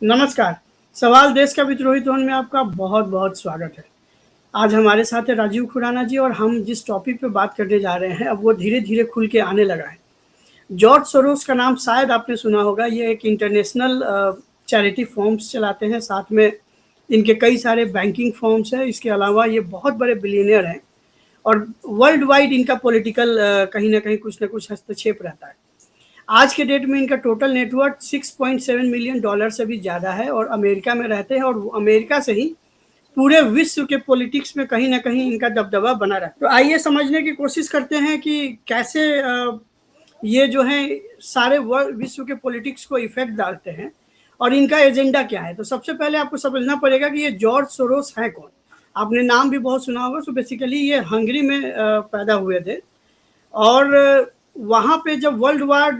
नमस्कार। सवाल देश का विद्रोही टोन में आपका बहुत-बहुत स्वागत है। आज हमारे साथ है राजीव खुराना जी और हम जिस टॉपिक पे बात करने जा रहे हैं, अब वो धीरे-धीरे खुल के आने लगा है। जॉर्ज सोरोस का नाम शायद आपने सुना होगा, ये एक इंटरनेशनल चैरिटी फर्म्स चलाते हैं, साथ में इनके कई सारे बैंकिंग फर्म्स हैं, इसके अलावा ये बहुत बड़े बिलियनियर हैं और वर्ल्ड वाइड इनका पॉलिटिकल कहीं न कहीं कुछ न कुछ हस्तक्षेप रहता है। आज के डेट में इनका टोटल नेटवर्थ 6.7 मिलियन डॉलर से भी ज़्यादा है और अमेरिका में रहते हैं और अमेरिका से ही पूरे विश्व के पॉलिटिक्स में कहीं ना कहीं इनका दबदबा बना रहा है। तो आइए समझने की कोशिश करते हैं कि कैसे ये जो है सारे विश्व के पॉलिटिक्स को इफेक्ट डालते हैं और इनका एजेंडा क्या है। तो सबसे पहले आपको समझना पड़ेगा कि ये जॉर्ज सोरोस है कौन। आपने नाम भी बहुत सुना होगा। सो बेसिकली ये हंगरी में पैदा हुए थे और वहाँ पे जब वर्ल्ड वार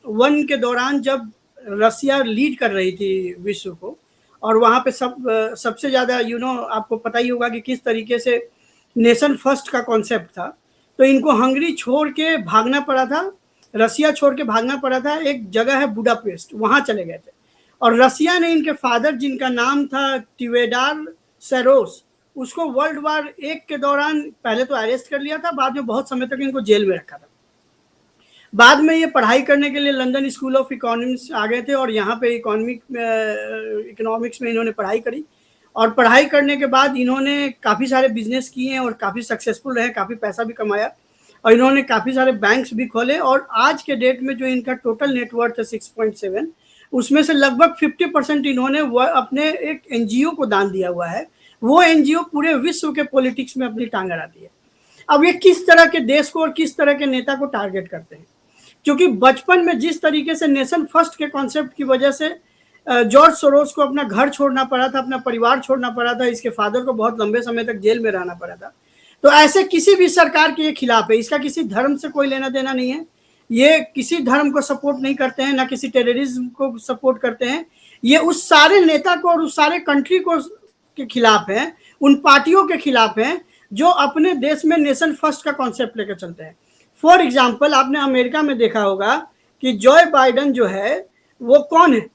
वन के दौरान जब रसिया लीड कर रही थी विश्व को और वहाँ पे सबसे ज़्यादा आपको पता ही होगा कि किस तरीके से नेशन फर्स्ट का कॉन्सेप्ट था। तो इनको हंगरी छोड़ के भागना पड़ा था, रसिया छोड़ के भागना पड़ा था। एक जगह है बुडापेस्ट, वहाँ चले गए थे और रसिया ने इनके फादर जिनका नाम था टिवेडार सेरोस, उसको वर्ल्ड वार 1 के दौरान पहले तो अरेस्ट कर लिया था, बाद में बहुत समय तक इनको जेल में रखा था। बाद में ये पढ़ाई करने के लिए लंदन स्कूल ऑफ इकोनॉमिक्स आ गए थे और यहाँ पे इकोनॉमिक्स में इन्होंने पढ़ाई करी और पढ़ाई करने के बाद इन्होंने काफ़ी सारे बिजनेस किए हैं और काफ़ी सक्सेसफुल रहे, काफ़ी पैसा भी कमाया और इन्होंने काफ़ी सारे बैंक्स भी खोले और आज के डेट में जो इनका टोटल नेटवर्थ है 6.7, उसमें से लगभग 50% इन्होंने अपने एक एनजीओ को दान दिया हुआ है। वो एनजीओ पूरे विश्व के पॉलिटिक्स में अपनी टांग अड़ाती है। अब ये किस तरह के देश को और किस तरह के नेता को टारगेट करते हैं, क्योंकि बचपन में जिस तरीके से नेशन फर्स्ट के कॉन्सेप्ट की वजह से जॉर्ज सोरोस को अपना घर छोड़ना पड़ा था, अपना परिवार छोड़ना पड़ा था, इसके फादर को बहुत लंबे समय तक जेल में रहना पड़ा था। तो ऐसे किसी भी सरकार के खिलाफ है। इसका किसी धर्म से कोई लेना देना नहीं है। ये किसी धर्म को सपोर्ट नहीं करते हैं, ना किसी टेररिज्म को सपोर्ट करते हैं। ये उस सारे नेता को और उस सारे कंट्री को के खिलाफ है, उन पार्टियों के खिलाफ है जो अपने देश में नेशन फर्स्ट का कॉन्सेप्ट लेकर चलते हैं। फॉर एग्जाम्पल, आपने अमेरिका में देखा होगा कि जॉय बाइडन जो है वो कौन है।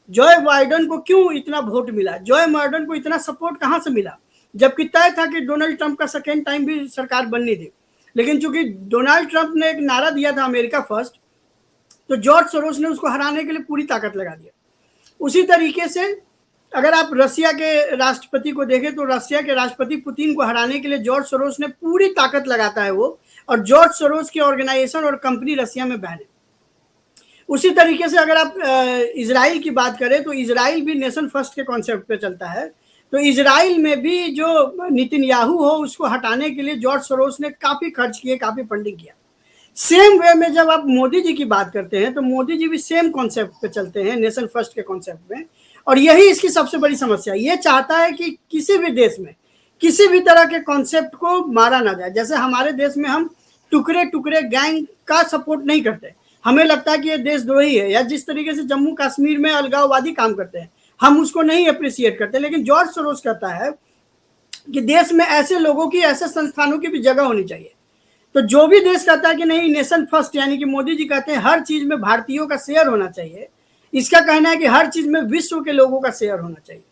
जॉय बाइडन को क्यों इतना वोट मिला, जॉय बाइडन को इतना सपोर्ट कहाँ से मिला, जबकि तय था कि डोनाल्ड ट्रंप का सेकेंड टाइम भी सरकार बननी थी। लेकिन चूंकि डोनाल्ड ट्रंप ने एक नारा दिया था अमेरिका फर्स्ट, तो जॉर्ज सोरोस ने उसको हराने के लिए पूरी ताकत लगा दिया। उसी तरीके से अगर आप रसिया के राष्ट्रपति को देखें तो रसिया के राष्ट्रपति पुतिन को हराने के लिए जॉर्ज सोरोस ने पूरी ताकत लगाता है वो, और जॉर्ज सोरोस की ऑर्गेनाइजेशन और कंपनी रसिया में बैन है। उसी तरीके से अगर आप इजराइल की बात करें तो इजराइल भी नेशन फर्स्ट के कॉन्सेप्ट पे चलता है। तो इजराइल में भी जो नेतन्याहू हो उसको हटाने के लिए जॉर्ज सोरोस ने काफ़ी खर्च किए, काफ़ी फंडिंग किया। सेम वे में जब आप मोदी जी की बात करते हैं तो मोदी जी भी सेम कॉन्सेप्ट पे चलते हैं, नेशन फर्स्ट के कॉन्सेप्ट में। और यही इसकी सबसे बड़ी समस्या, ये चाहता है कि किसी भी देश में किसी भी तरह के कॉन्सेप्ट को मारा ना जाए। जैसे हमारे देश में हम टुकड़े टुकड़े गैंग का सपोर्ट नहीं करते, हमें लगता है कि ये देशद्रोही है, या जिस तरीके से जम्मू कश्मीर में अलगाववादी काम करते हैं हम उसको नहीं अप्रिशिएट करते। लेकिन जॉर्ज सोरोस कहता है कि देश में ऐसे लोगों की, ऐसे संस्थानों की भी जगह होनी चाहिए। तो जो भी देश कहता है कि नहीं नेशन फर्स्ट, यानी कि मोदी जी कहते हैं हर चीज में भारतीयों का शेयर होना चाहिए, इसका कहना है कि हर चीज में विश्व के लोगों का शेयर होना चाहिए।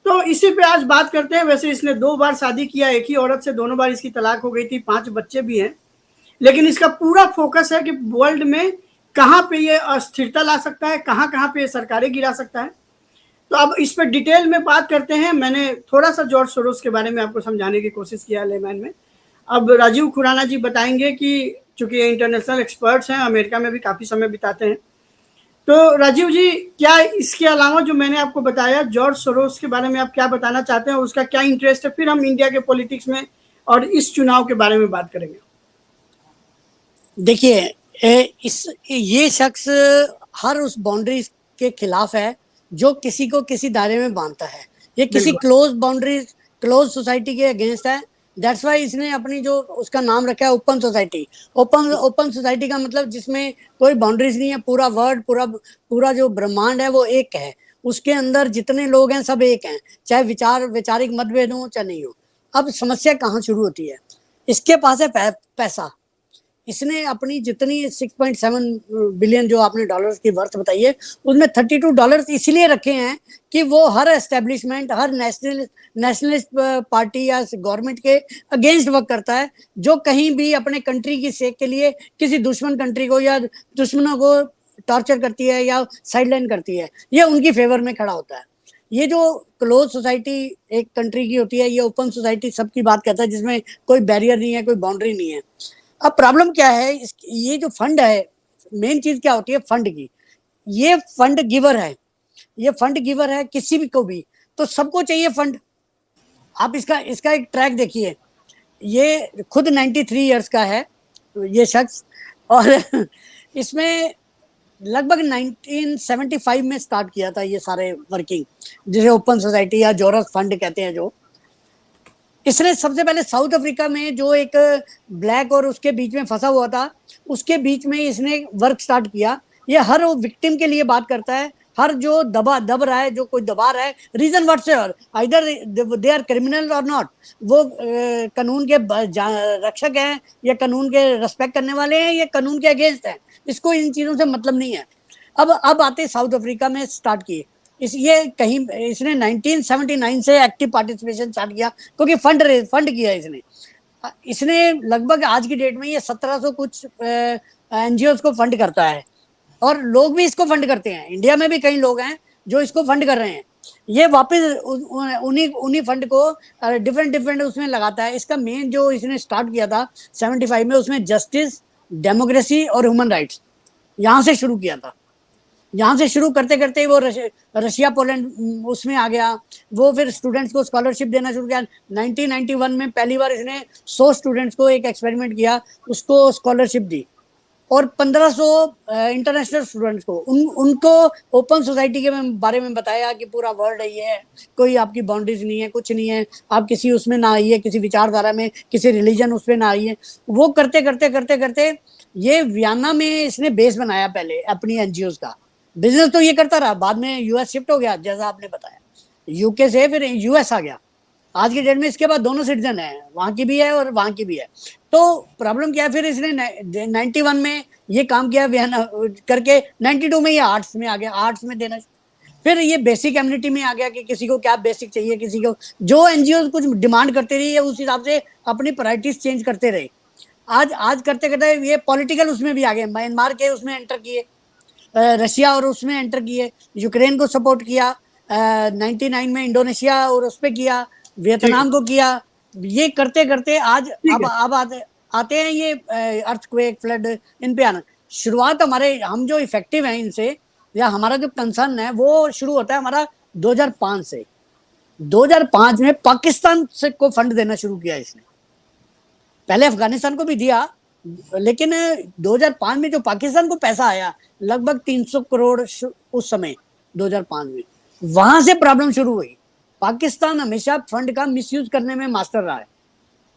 तो इसी पे आज बात करते हैं। वैसे इसने 2 बार शादी किया, एक ही औरत से, दोनों बार इसकी तलाक हो गई थी, 5 बच्चे भी हैं। लेकिन इसका पूरा फोकस है कि वर्ल्ड में कहाँ पे ये अस्थिरता ला सकता है, कहाँ कहाँ पे ये सरकारें गिरा सकता है। तो अब इस पर डिटेल में बात करते हैं। मैंने थोड़ा सा जॉर्ज सोरोस के बारे में आपको समझाने की कोशिश किया लेमैन में। अब राजीव खुराना जी बताएंगे कि चूंकि इंटरनेशनल एक्सपर्ट्स हैं, अमेरिका में भी काफ़ी समय बिताते हैं। तो राजीव जी, क्या इसके अलावा जो मैंने आपको बताया जॉर्ज सोरोस के बारे में आप क्या बताना चाहते हैं, उसका क्या इंटरेस्ट है, फिर हम इंडिया के पॉलिटिक्स में और इस चुनाव के बारे में बात करेंगे। देखिए, ये शख्स हर उस बाउंड्री के खिलाफ है जो किसी को किसी दायरे में बांधता है। ये किसी क्लोज बाउंड्री, क्लोज सोसाइटी के अगेंस्ट है। दैट्स वाई इसने अपनी जो उसका नाम रखा है ओपन सोसाइटी। ओपन सोसाइटी का मतलब जिसमें कोई बाउंड्रीज नहीं है, पूरा वर्ल्ड, पूरा जो ब्रह्मांड है वो एक है, उसके अंदर जितने लोग हैं सब एक हैं, चाहे वैचारिक मतभेद हो चाहे नहीं हो। अब समस्या कहाँ शुरू होती है, इसके पास है पैसा। इसने अपनी जितनी 6.7 बिलियन जो आपने डॉलर्स की वर्थ बताई है, उसमें $32 इसलिए रखे हैं कि वो हर एस्टेब्लिशमेंट, हर नेशनलिस्ट पार्टी या गवर्नमेंट के अगेंस्ट वर्क करता है, जो कहीं भी अपने कंट्री की सेक के लिए किसी दुश्मन कंट्री को या दुश्मनों को टॉर्चर करती है या साइडलाइन करती है, ये उनकी फेवर में खड़ा होता है। ये जो क्लोज सोसाइटी एक कंट्री की होती है, ये ओपन सोसाइटी सबकी बात करता है, जिसमें कोई बैरियर नहीं है, कोई बाउंड्री नहीं है। अब प्रॉब्लम क्या है, ये जो फंड है, मेन चीज क्या होती है फंड की, ये फंड गिवर है, ये फंड गिवर है किसी भी को भी, तो सबको चाहिए फंड। आप इसका इसका एक ट्रैक देखिए, ये खुद 93 ईयर्स का है ये शख्स, और इसमें लगभग 1975 में स्टार्ट किया था ये सारे वर्किंग, जिसे ओपन सोसाइटी या जोरस फंड कहते हैं। जो इसने सबसे पहले साउथ अफ्रीका में जो एक ब्लैक और उसके बीच में फंसा हुआ था, उसके बीच में इसने वर्क स्टार्ट किया। ये हर विक्टिम के लिए बात करता है, हर जो दब रहा है, जो कोई दबा रहा है, reason whatsoever, either they are criminal or not, वो कानून के रक्षक हैं या कानून के रेस्पेक्ट करने वाले हैं या कानून के अगेंस्ट हैं, इसको इन चीजों से मतलब नहीं है। अब आते साउथ अफ्रीका में स्टार्ट किए ये कहीं इसने 1979 से एक्टिव पार्टिसिपेशन स्टार्ट किया, क्योंकि फंड किया इसने लगभग आज की डेट में ये 1700 कुछ एनजीओ को फंड करता है, और लोग भी इसको फंड करते हैं। इंडिया में भी कई लोग हैं जो इसको फंड कर रहे हैं। ये वापस उन्हीं फंड को डिफरेंट उसमें लगाता है। इसका मेन जो इसने स्टार्ट किया था 75 में, उसमें जस्टिस, डेमोक्रेसी और ह्यूमन राइट्स, यहाँ से शुरू किया था। यहाँ से शुरू करते करते वो रशिया, पोलैंड उसमें आ गया। वो फिर स्टूडेंट्स को स्कॉलरशिप देना शुरू किया। 1991 में पहली बार इसने 100 स्टूडेंट्स को एक एक्सपेरिमेंट किया, उसको स्कॉलरशिप दी, और 1500 इंटरनेशनल स्टूडेंट्स को उनको ओपन सोसाइटी के बारे में बताया कि पूरा वर्ल्ड है, ये कोई आपकी बाउंड्रीज नहीं है, कुछ नहीं है, आप किसी उसमें ना आइए, किसी विचारधारा में, किसी रिलीजन उसमें ना आइए। वो करते करते करते करते ये वियना में इसने बेस बनाया पहले अपनी एनजीओ का। बिजनेस तो ये करता रहा, बाद में यूएस शिफ्ट हो गया, जैसा आपने बताया, यूके से फिर यूएस आ गया। आज की डेट में इसके बाद दोनों सिटीजन है, वहां की भी है और वहां की भी है। तो प्रॉब्लम क्या है, फिर इसने 91 में ये काम किया करके 92 में ये आर्ट्स में आ गया, आर्ट्स में देना। फिर ये बेसिक कम्युनिटी में आ गया कि किसी को क्या बेसिक चाहिए, किसी को जो एनजीओ कुछ डिमांड करते रही है, उस हिसाब से अपनी प्रायोरिटीज चेंज करते रहे। आज करते करते ये पॉलिटिकल उसमें भी आ गए, म्यांमार के उसमें एंटर किए, रशिया और उसमें एंटर किए, यूक्रेन को सपोर्ट किया, 99 में इंडोनेशिया और उस पर किया, वियतनाम को किया। ये करते करते आज अब आते हैं ये अर्थक्वेक, फ्लड, इन पे आना। शुरुआत हमारे, हम जो इफेक्टिव हैं इनसे, या हमारा जो कंसर्न है, वो शुरू होता है हमारा 2005 से। 2005 में पाकिस्तान से को फंड देना शुरू किया इसने, पहले अफगानिस्तान को भी दिया, लेकिन 2005 में जो पाकिस्तान को पैसा आया लगभग 300 करोड़ उस समय 2005 में, वहां से प्रॉब्लम शुरू हुई। पाकिस्तान हमेशा फंड का मिसयूज करने में मास्टर रहा है,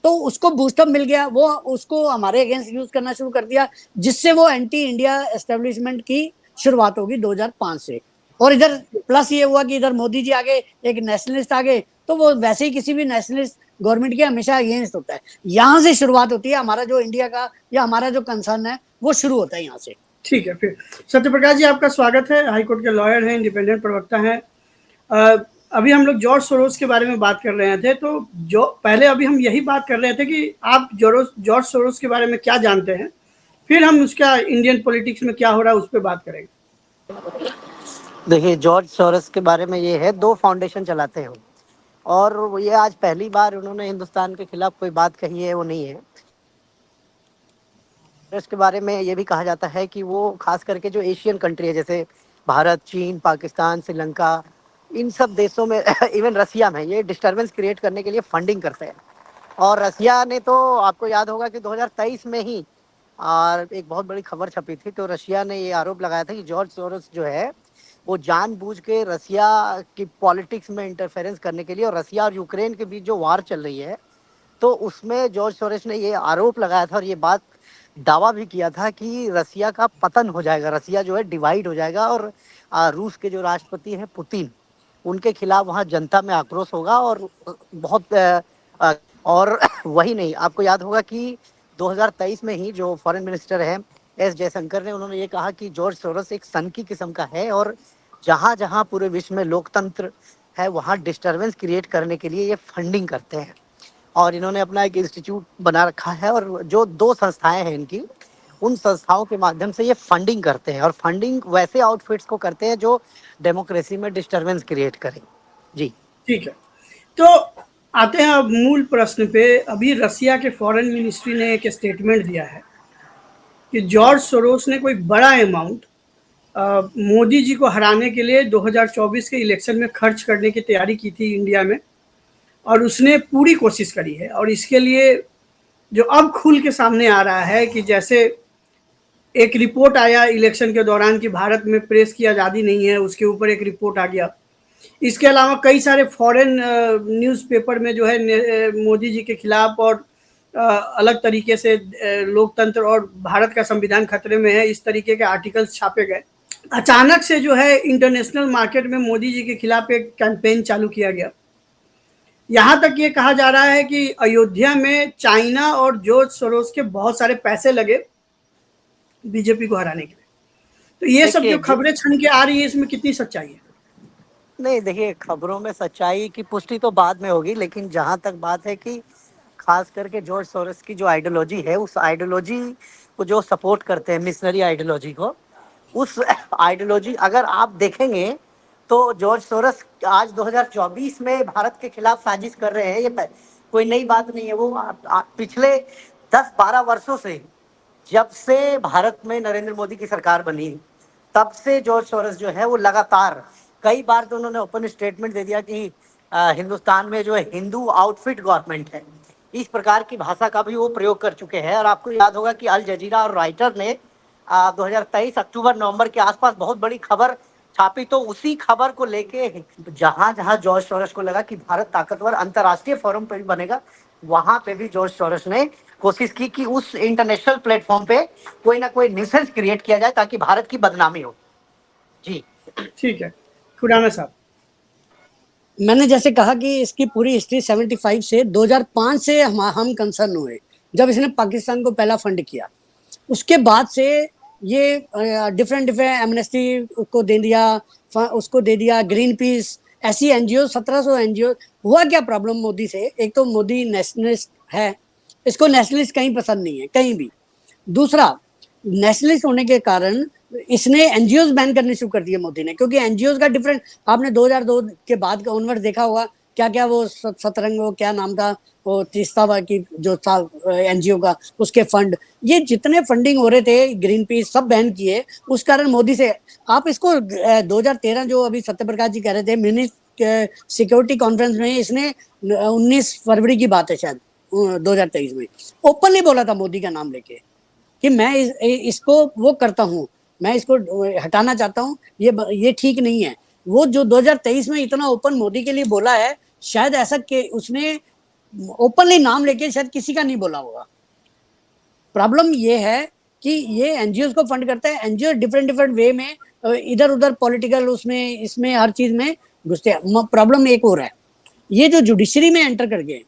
तो उसको बूस्टअप मिल गया, वो उसको हमारे अगेंस्ट यूज करना शुरू कर दिया, जिससे वो एंटी इंडिया एस्टेब्लिशमेंट की शुरुआत होगी 2005 से। और इधर प्लस ये हुआ कि इधर मोदी जी आगे, एक नेशनलिस्ट आगे, तो वो वैसे ही किसी भी नेशनलिस्ट गवर्नमेंट के हमेशा अगेंस्ट होता है। यहाँ से शुरुआत होती है हमारा जो इंडिया का या हमारा जो कंसर्न है, वो शुरू होता है यहाँ से। ठीक है, फिर सत्यप्रकाश जी आपका स्वागत है। हाईकोर्ट के लॉयर हैं, इंडिपेंडेंट प्रवक्ता हैं। अभी हम लोग जॉर्ज सोरोस के बारे में बात कर रहे थे, तो जो पहले अभी हम यही बात कर रहे थे कि आप जॉर्ज सोरोस के बारे में क्या जानते हैं, फिर हम उसका इंडियन पॉलिटिक्स में क्या हो रहा है उस पर बात करेंगे। देखिए, जॉर्ज सोरोस के बारे में ये है, 2 फाउंडेशन चलाते हैं, और ये आज पहली बार उन्होंने हिंदुस्तान के खिलाफ कोई बात कही है, वो नहीं है। इसके बारे में ये भी कहा जाता है कि वो खास करके जो एशियन कंट्री है, जैसे भारत, चीन, पाकिस्तान, श्रीलंका, इन सब देशों में इवन रसिया में ये डिस्टर्बेंस क्रिएट करने के लिए फंडिंग करते हैं। और रसिया ने तो, आपको याद होगा कि 2023 में ही और एक बहुत बड़ी खबर छपी थी, तो रशिया ने ये आरोप लगाया था कि जॉर्ज सोरोस जो है वो जानबूझ के रसिया की पॉलिटिक्स में इंटरफेरेंस करने के लिए, और रसिया और यूक्रेन के बीच जो वार चल रही है, तो उसमें जॉर्ज सोरोस ने ये आरोप लगाया था और ये बात दावा भी किया था कि रसिया का पतन हो जाएगा, रसिया जो है डिवाइड हो जाएगा, और रूस के जो राष्ट्रपति हैं पुतिन, उनके खिलाफ वहाँ जनता में आक्रोश होगा। और बहुत और वही नहीं, आपको याद होगा कि 2023 में ही जो फॉरेन मिनिस्टर है एस जयशंकर ने, उन्होंने ये कहा कि जॉर्ज सोरोस एक सन की किस्म का है और जहाँ जहाँ पूरे विश्व में लोकतंत्र है वहाँ डिस्टरबेंस क्रिएट करने के लिए ये फंडिंग करते हैं। और इन्होंने अपना एक इंस्टीट्यूट बना रखा है और जो 2 संस्थाएं हैं इनकी, उन संस्थाओं के माध्यम से ये फंडिंग करते हैं और फंडिंग वैसे आउटफिट्स को करते हैं जो डेमोक्रेसी में डिस्टरबेंस क्रिएट करें। जी ठीक है, तो आते हैं अब मूल प्रश्न पे। अभी रसिया के फॉरेन मिनिस्ट्री ने एक स्टेटमेंट दिया है कि जॉर्ज सोरोस ने कोई बड़ा अमाउंट मोदी जी को हराने के लिए 2024 के इलेक्शन में खर्च करने की तैयारी की थी इंडिया में, और उसने पूरी कोशिश करी है। और इसके लिए जो अब खुल के सामने आ रहा है कि जैसे एक रिपोर्ट आया इलेक्शन के दौरान कि भारत में प्रेस की आज़ादी नहीं है, उसके ऊपर एक रिपोर्ट आ गया। इसके अलावा कई सारे फॉरेन न्यूज़पेपर में जो है मोदी जी के खिलाफ और अलग तरीके से लोकतंत्र और भारत का संविधान खतरे में है, इस तरीके के आर्टिकल्स छापे गए। अचानक से जो है इंटरनेशनल मार्केट में मोदी जी के खिलाफ एक कैंपेन चालू किया गया। यहाँ तक ये कहा जा रहा है कि अयोध्या में चाइना और जॉर्ज सोरोस के बहुत सारे पैसे लगे बीजेपी को हराने के लिए। तो ये सब जो खबरें छन के आ रही है, इसमें कितनी सच्चाई है? नहीं, देखिए, खबरों में सच्चाई की पुष्टि तो बाद में होगी, लेकिन जहाँ तक बात है कि खास करके जॉर्ज सोरोस की जो आइडियोलॉजी है, उस आइडियोलॉजी को जो सपोर्ट करते हैं, मिशनरी आइडियोलॉजी को, उस आइडियोलॉजी अगर आप देखेंगे तो जॉर्ज सोरोस आज 2024 में भारत के खिलाफ साजिश कर रहे हैं। ये कोई नई बात नहीं है। वो पिछले 10-12 वर्षों से, जब से भारत में नरेंद्र मोदी की सरकार बनी, तब से जॉर्ज सोरोस जो है वो लगातार कई बार तो उन्होंने ओपन स्टेटमेंट दे दिया कि हिंदुस्तान में जो है हिंदू आउटफिट गवर्नमेंट है, इस प्रकार की भाषा का भी वो प्रयोग कर चुके हैं। और आपको याद होगा कि अल जजीरा और राइटर ने 2023 अक्टूबर-नवंबर के आसपास बहुत बड़ी खबर छापी, तो उसी खबर को लेके जहां जहां जॉर्ज सोरोस को लगा कि भारत ताकतवर अंतर्राष्ट्रीय फोरम पे भी बनेगा, वहां पे भी जॉर्ज सोरोस ने कोशिश की कि उस इंटरनेशनल प्लेटफॉर्म पे कोई ना कोई न्यूसेंस क्रिएट किया जाए ताकि भारत की बदनामी हो। जी ठीक है, खुराना साहब। मैंने जैसे कहा कि इसकी पूरी हिस्ट्री 75 से 2005 से हम कंसर्न हुए, जब इसने पाकिस्तान को पहला फंड किया। उसके बाद से ये डिफरेंट एमनेस्टी को दे दिया, उसको दे दिया, ग्रीन पीस, ऐसी एनजीओ 1700 एनजीओ। हुआ क्या प्रॉब्लम मोदी से? एक तो मोदी नेशनलिस्ट है, इसको नेशनलिस्ट कहीं पसंद नहीं है, कहीं भी। दूसरा, नेशनलिस्ट होने के कारण इसने एनजीओज बैन करने शुरू कर दिए मोदी ने, क्योंकि एनजीओज का डिफरेंट, आपने 2002 के बाद का ऑनवर्ड देखा होगा, क्या क्या वो सतरंग, वो क्या नाम था, वो तीस्ता की जो था एनजीओ का, उसके फंड, ये जितने फंडिंग हो रहे थे, ग्रीन पीस सब बैन किए। उस कारण मोदी से आप इसको 2013 जो अभी सत्यप्रकाश जी कह रहे थे म्यूनिख सिक्योरिटी कॉन्फ्रेंस में, इसने 19 फरवरी की बात है शायद 2023 में ओपनली बोला था मोदी का नाम लेके कि मैं इसको वो करता हूँ, मैं इसको हटाना चाहता हूँ, ये ठीक नहीं है। वो जो 2023 में इतना ओपन मोदी के लिए बोला है, शायद ऐसा कि उसने ओपनली नाम लेके शायद किसी का नहीं बोला होगा। प्रॉब्लम ये है कि ये एनजीओ को फंड करता है, एनजीओ डिफरेंट वे में इधर उधर पॉलिटिकल उसमें इसमें हर चीज में घुसते हैं। प्रॉब्लम एक और है, ये जो जुडिशरी में एंटर कर गए,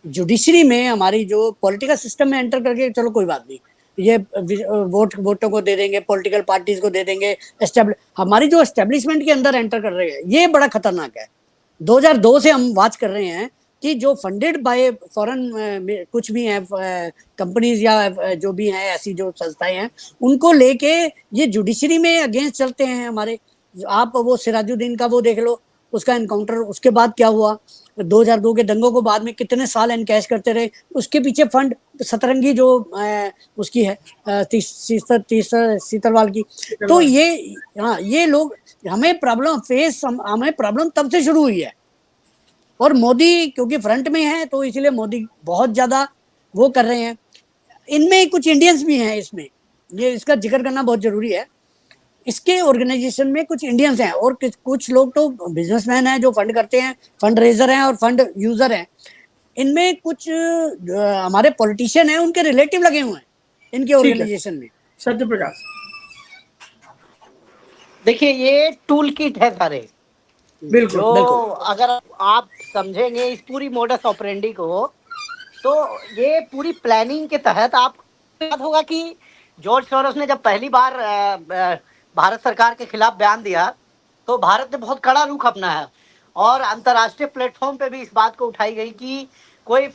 जुडिशरी में हमारी जो पॉलिटिकल सिस्टम में एंटर करके, चलो कोई बात नहीं, ये वोटों को दे देंगे, पॉलिटिकल पार्टीज को दे देंगे, हमारी जो एस्टेब्लिशमेंट के अंदर एंटर कर रहे हैं, ये बड़ा खतरनाक है। 2002 से हम बात कर रहे हैं कि जो फंडेड बाय फॉरेन कुछ भी हैं कंपनीज या जो भी हैं ऐसी जो संस्थाएं हैं, उनको लेके ये जुडिशरी में अगेंस्ट चलते हैं हमारे। आप वो सिराजुद्दीन का वो देख लो, उसका एनकाउंटर, उसके बाद क्या हुआ, 2002 के दंगों को बाद में कितने साल एनकैश करते रहे, उसके पीछे फंड सतरंगी जो उसकी है सीतलवाल की। तो ये हाँ, ये लोग हमें प्रॉब्लम तब से शुरू हुई है। और मोदी क्योंकि फ्रंट में है तो इसलिए मोदी बहुत ज्यादा वो कर रहे हैं। इनमें कुछ इंडियंस भी हैं, इसमें ये इसका जिक्र करना बहुत जरूरी है। इसके ऑर्गेनाइजेशन में कुछ इंडियंस हैं और कुछ लोग तो बिजनेसमैन हैं जो फंड करते हैं, फंड रेजर हैं और फंड यूजर हैं। इनमें कुछ हमारे पॉलिटिशियन हैं, उनके रिलेटिव लगे हुए हैं इनके ऑर्गेनाइजेशन में। सत्यप्रकाश, देखिए, ये टूल किट है सारे, बिल्कुल, जो अगर आप समझेंगे इस पूरी मोडस ऑपरेंडी को, तो ये पूरी प्लानिंग के तहत आपको याद होगा कि जॉर्ज सोरोस ने जब पहली बार भारत सरकार के खिलाफ बयान दिया तो भारत ने बहुत कड़ा रुख अपनाया और अंतर्राष्ट्रीय प्लेटफॉर्म पे भी इस बात को उठाई गई कि कोई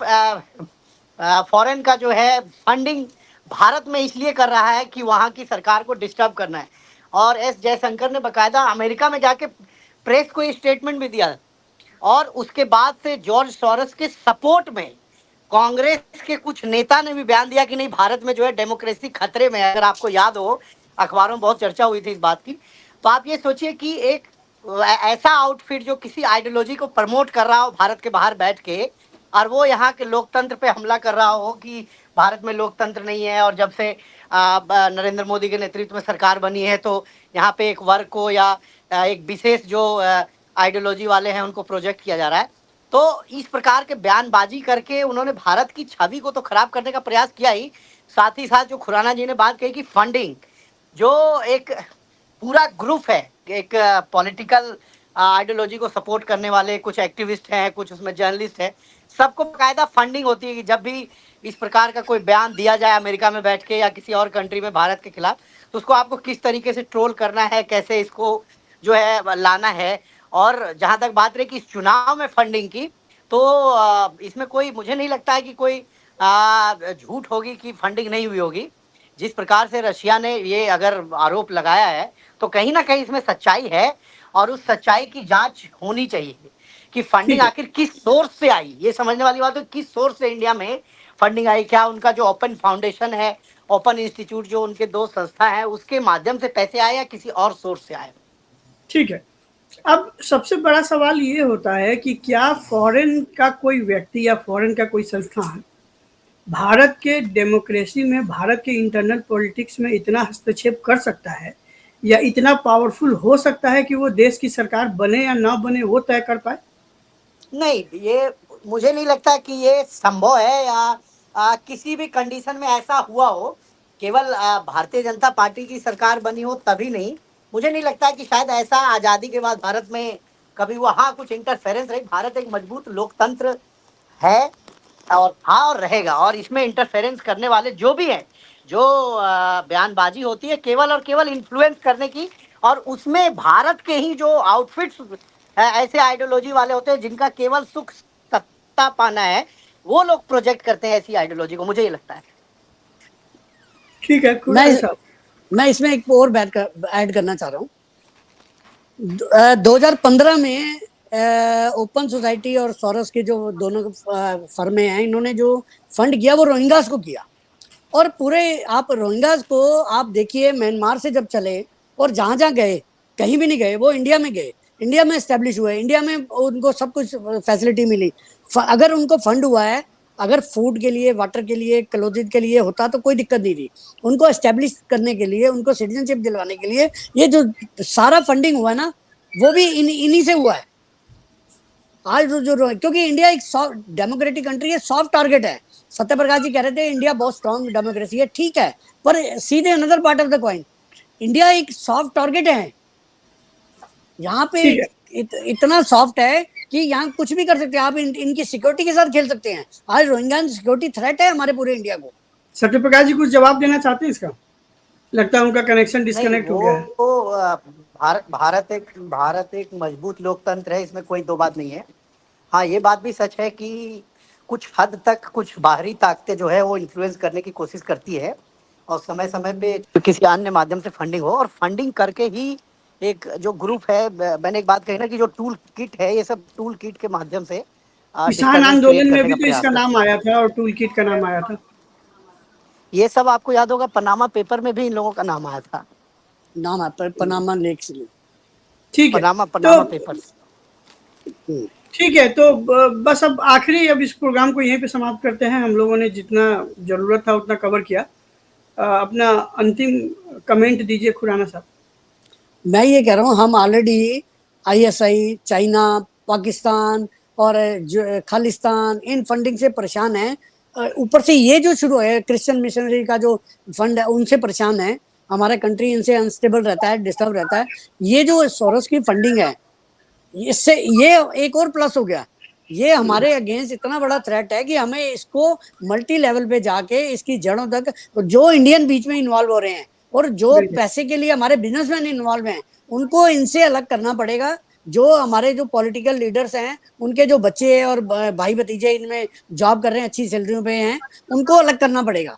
फॉरेन का जो है फंडिंग भारत में इसलिए कर रहा है कि वहाँ की सरकार को डिस्टर्ब करना है। और एस जयशंकर ने बकायदा अमेरिका में जाके प्रेस को ये स्टेटमेंट भी दिया और उसके बाद से जॉर्ज सोरोस के सपोर्ट में कांग्रेस के कुछ नेता ने भी बयान दिया कि नहीं, भारत में जो है डेमोक्रेसी खतरे में है। अगर आपको याद हो, अखबारों में बहुत चर्चा हुई थी इस बात की। तो आप ये सोचिए कि एक ऐसा आउटफिट जो किसी आइडियोलॉजी को प्रमोट कर रहा हो भारत के बाहर बैठ के, और वो यहाँ के लोकतंत्र पे हमला कर रहा हो कि भारत में लोकतंत्र नहीं है और जब से नरेंद्र मोदी के नेतृत्व में सरकार बनी है तो यहाँ पे एक वर्ग को या एक विशेष जो आइडियोलॉजी वाले हैं उनको प्रोजेक्ट किया जा रहा है। तो इस प्रकार के बयानबाजी करके उन्होंने भारत की छवि को तो खराब करने का प्रयास किया ही, साथ ही साथ जो खुराना जी ने बात कही कि फंडिंग, जो एक पूरा ग्रुप है, एक पॉलिटिकल आइडियोलॉजी को सपोर्ट करने वाले कुछ एक्टिविस्ट हैं, कुछ उसमें जर्नलिस्ट हैं, सबको बाकायदा फंडिंग होती है कि जब भी इस प्रकार का कोई बयान दिया जाए अमेरिका में बैठ के या किसी और कंट्री में भारत के खिलाफ, तो उसको आपको किस तरीके से ट्रोल करना है, कैसे इसको जो है लाना है। और जहाँ तक बात रही कि इस चुनाव में फंडिंग की, तो इसमें कोई, मुझे नहीं लगता है कि कोई झूठ होगी कि फंडिंग नहीं हुई होगी। जिस प्रकार से रशिया ने ये अगर आरोप लगाया है तो कहीं ना कहीं इसमें सच्चाई है और उस सच्चाई की जांच होनी चाहिए कि फंडिंग आखिर किस सोर्स से आई। ये समझने वाली बात है किस सोर्स से इंडिया में फंडिंग आई। क्या उनका जो ओपन फाउंडेशन है, ओपन इंस्टीट्यूट, जो उनके दो संस्था है, उसके माध्यम से पैसे आए या किसी और सोर्स से आए। ठीक है, अब सबसे बड़ा सवाल ये होता है कि क्या फॉरेन का कोई व्यक्ति या फॉरेन का कोई संस्थान भारत के डेमोक्रेसी में, भारत के इंटरनल पॉलिटिक्स में इतना हस्तक्षेप कर सकता है या इतना पावरफुल हो सकता है कि वो देश की सरकार बने या ना बने वो तय कर पाए? नहीं, ये मुझे नहीं लगता कि ये संभव है या किसी भी कंडीशन में ऐसा हुआ हो। केवल भारतीय जनता पार्टी की सरकार बनी हो तभी नहीं, मुझे नहीं लगता कि शायद ऐसा आज़ादी के बाद भारत में कभी वहाँ कुछ इंटरफेरेंस रही। भारत एक मजबूत लोकतंत्र है और था और रहेगा, और इसमें इंटरफेरेंस करने वाले जो भी हैं, जो बयानबाजी होती है केवल और केवल इन्फ्लुएंस करने की, और उसमें भारत के ही जो आउटफिट्स ऐसे आइडियोलॉजी वाले होते हैं जिनका केवल सुख सत्ता पाना है, वो लोग प्रोजेक्ट करते हैं ऐसी आइडियोलॉजी को, मुझे ये लगता है। ठीक है, मैं इसमें एक और बात ऐड करना चाह रहा हूँ। 2015 में ओपन सोसाइटी और सोरोस के जो दोनों फर्में हैं, इन्होंने जो फंड किया वो रोहिंग्यास को किया। और पूरे आप रोहिंग्यास को आप देखिए, म्यांमार से जब चले और जहाँ जहाँ गए, कहीं भी नहीं गए, वो इंडिया में गए, इंडिया में एस्टेब्लिश हुए, इंडिया में उनको सब कुछ फैसिलिटी मिली। अगर उनको फंड हुआ है, अगर फूड के लिए, वाटर के लिए, क्लोथिंग के लिए होता तो कोई दिक्कत नहीं थी। उनको एस्टेब्लिश करने के लिए, उनको सिटीजनशिप दिलवाने के लिए ये जो सारा फंडिंग हुआ ना, वो भी इन्हीं से हुआ है। आज जो क्योंकि इंडिया एक सॉफ्ट डेमोक्रेटिक कंट्री है, सॉफ्ट टारगेट है। सत्यप्रकाश जी कह रहे थे इंडिया बहुत स्ट्रॉन्ग डेमोक्रेसी है, ठीक है, पर सीधे another part of the coin, India एक सॉफ्ट टारगेट है। यहाँ पे इतना सॉफ्ट है कि यहाँ कुछ भी कर सकते हैं आप, इनकी सिक्योरिटी के साथ खेल सकते हैं। आज रोहिंग्या सिक्योरिटी थ्रेट है हमारे पूरे इंडिया को। सत्यप्रकाश जी कुछ जवाब देना चाहते हैं इसका? लगता है उनका कनेक्शन डिस्कनेक्ट हो गया है। भारत एक मजबूत लोकतंत्र है, इसमें कोई दो बात नहीं है। हाँ, ये बात भी सच है कि कुछ हद तक कुछ बाहरी ताकतें जो है वो इन्फ्लुएंस करने की कोशिश करती है और समय समय पे किसी अन्य माध्यम से फंडिंग हो, और फंडिंग करके ही एक जो ग्रुप है, मैंने एक बात कही ना कि जो टूल किट है, ये सब टूल किट के माध्यम से किसान आंदोलन में भी तो इसका नाम आया था और टूल किट का नाम आया था। ये सब आपको याद होगा, पनामा पेपर में भी इन लोगों का नाम आया था, नाम है पनामा लेक्स। ठीक है, पनामा पेपर्स। ठीक है, तो बस अब आखिरी, अब इस प्रोग्राम को यहीं पे समाप्त करते हैं। हम लोगों ने जितना जरूरत था उतना कवर किया। अपना अंतिम कमेंट दीजिए खुराना साहब। मैं ये कह रहा हूँ, हम ऑलरेडी ISI, चाइना, पाकिस्तान और खालिस्तान, इन फंडिंग से परेशान हैं। ऊपर से ये जो शुरू है क्रिश्चियन मिशनरी का जो फंड है, उनसे परेशान है। हमारा कंट्री इनसे अनस्टेबल रहता है, डिस्टर्ब रहता है। ये जो सोरोस की फंडिंग है, इससे ये एक और प्लस हो गया ये हमारे अगेंस्ट इतना बड़ा थ्रेट है कि हमें इसको मल्टी लेवल पे जाके इसकी जड़ों तक, जो इंडियन बीच में इन्वॉल्व हो रहे हैं और जो बिल्कुल। पैसे के लिए हमारे बिजनेसमैन इन्वॉल्व हैं, उनको इनसे अलग करना पड़ेगा। जो हमारे जो पॉलिटिकल लीडर्स हैं, उनके जो बच्चे और भाई भतीजे इनमें जॉब कर रहे हैं, अच्छी सैलरियों पे हैं, उनको अलग करना पड़ेगा।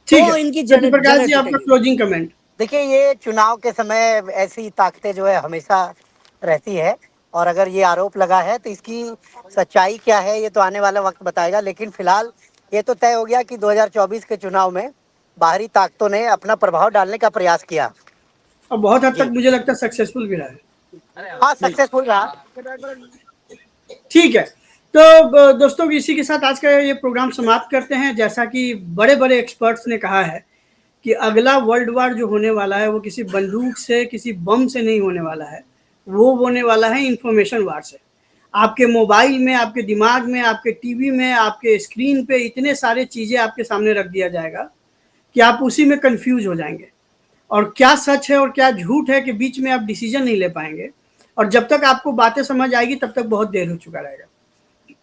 ठीक तो है, इनकी सत्यप्रकाश जड़ें जी आपका टूटेंगी। Closing comment. देखिए, ये चुनाव के समय ऐसी ताकतें जो है हमेशा रहती है, और अगर ये आरोप लगा है तो इसकी सच्चाई क्या है ये तो आने वाला वक्त बताएगा। लेकिन फिलहाल ये तो तय हो गया कि 2024 के चुनाव में बाहरी ताकतों ने अपना प्रभाव डालने का प्रयास किया। और बहुत हद तक जी मुझे लगता है सक्सेसफुल भी रहा है। हाँ, सक्सेसफुल रहा। ठीक है, तो दोस्तों इसी के साथ आज का ये प्रोग्राम समाप्त करते हैं। जैसा कि बड़े बड़े एक्सपर्ट्स ने कहा है कि अगला वर्ल्ड वार जो होने वाला है वो किसी बंदूक से, किसी बम से नहीं होने वाला है, वो होने वाला है इंफॉर्मेशन वार से। आपके मोबाइल में, आपके दिमाग में, आपके टीवी में, आपके स्क्रीन पे इतने सारे चीज़ें आपके सामने रख दिया जाएगा कि आप उसी में कंफ्यूज हो जाएंगे, और क्या सच है और क्या झूठ है कि बीच में आप डिसीजन नहीं ले पाएंगे, और जब तक आपको बातें समझ आएगी तब तक बहुत देर हो चुका रहेगा।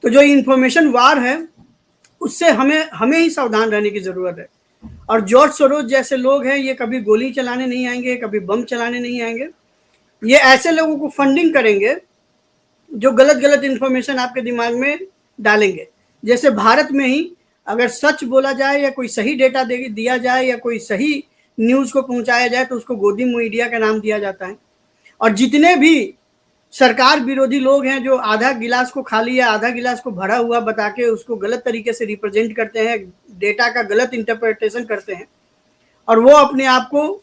तो जो इंफॉर्मेशन वार है उससे हमें ही सावधान रहने की ज़रूरत है। और जॉर्ज सोरोस जैसे लोग हैं, ये कभी गोली चलाने नहीं आएंगे, कभी बम चलाने नहीं आएंगे। ये ऐसे लोगों को फंडिंग करेंगे जो गलत गलत इंफॉर्मेशन आपके दिमाग में डालेंगे। जैसे भारत में ही अगर सच बोला जाए या कोई सही डेटा दिया जाए या कोई सही न्यूज़ को पहुंचाया जाए तो उसको गोदी मीडिया का नाम दिया जाता है। और जितने भी सरकार विरोधी लोग हैं जो आधा गिलास को खाली या आधा गिलास को भरा हुआ बता के उसको गलत तरीके से रिप्रेजेंट करते हैं, डेटा का गलत इंटरप्रिटेशन करते हैं, और वो अपने आप को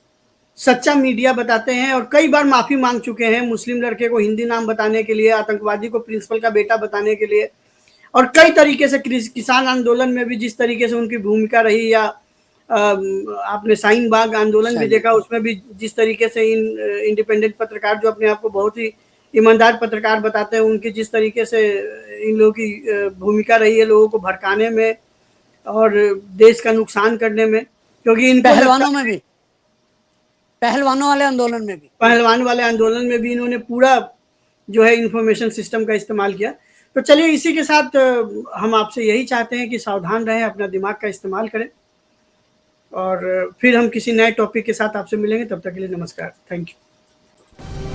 सच्चा मीडिया बताते हैं, और कई बार माफ़ी मांग चुके हैं मुस्लिम लड़के को हिंदी नाम बताने के लिए, आतंकवादी को प्रिंसिपल का बेटा बताने के लिए, और कई तरीके से किसान आंदोलन में भी जिस तरीके से उनकी भूमिका रही, या आपने शाहीन बाग आंदोलन भी देखा, उसमें भी जिस तरीके से इंडिपेंडेंट पत्रकार जो अपने आप को बहुत ही ईमानदार पत्रकार बताते हैं, उनकी जिस तरीके से इन लोगों की भूमिका रही है लोगों को भड़काने में और देश का नुकसान करने में, क्योंकि इनको पहलवानों में भी, पहलवानों वाले आंदोलन में भी, पहलवान वाले आंदोलन में भी इन्होंने पूरा जो है इंफॉर्मेशन सिस्टम का इस्तेमाल किया। तो चलिए इसी के साथ हम आपसे यही चाहते हैं कि सावधान रहें, अपना दिमाग का इस्तेमाल करें, और फिर हम किसी नए टॉपिक के साथ आपसे मिलेंगे। तब तक के लिए नमस्कार, थैंक यू।